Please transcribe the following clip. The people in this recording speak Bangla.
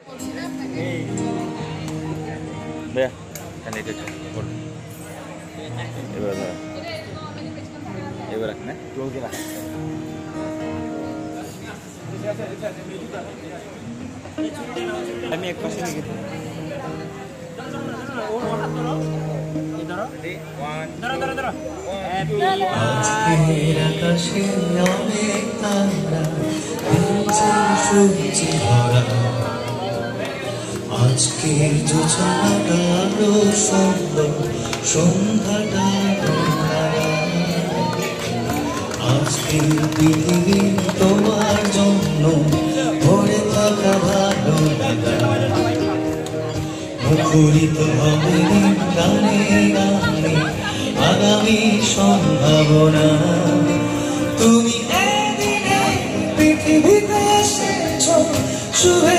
Đây, kan itu cek. Ibarat, nih, close kita. Kami ek pasini gitu. আজকের জোছানাটা আরো সুন্দর সন্ধ্যাটা আজকের পৃথিবী তোমার জন্য ভরে থাকা ভালো মুখরিত হবে গানে গানে আগামী সম্ভাবনা তুমি এদিনে পৃথিবীতে এসেছো শুভে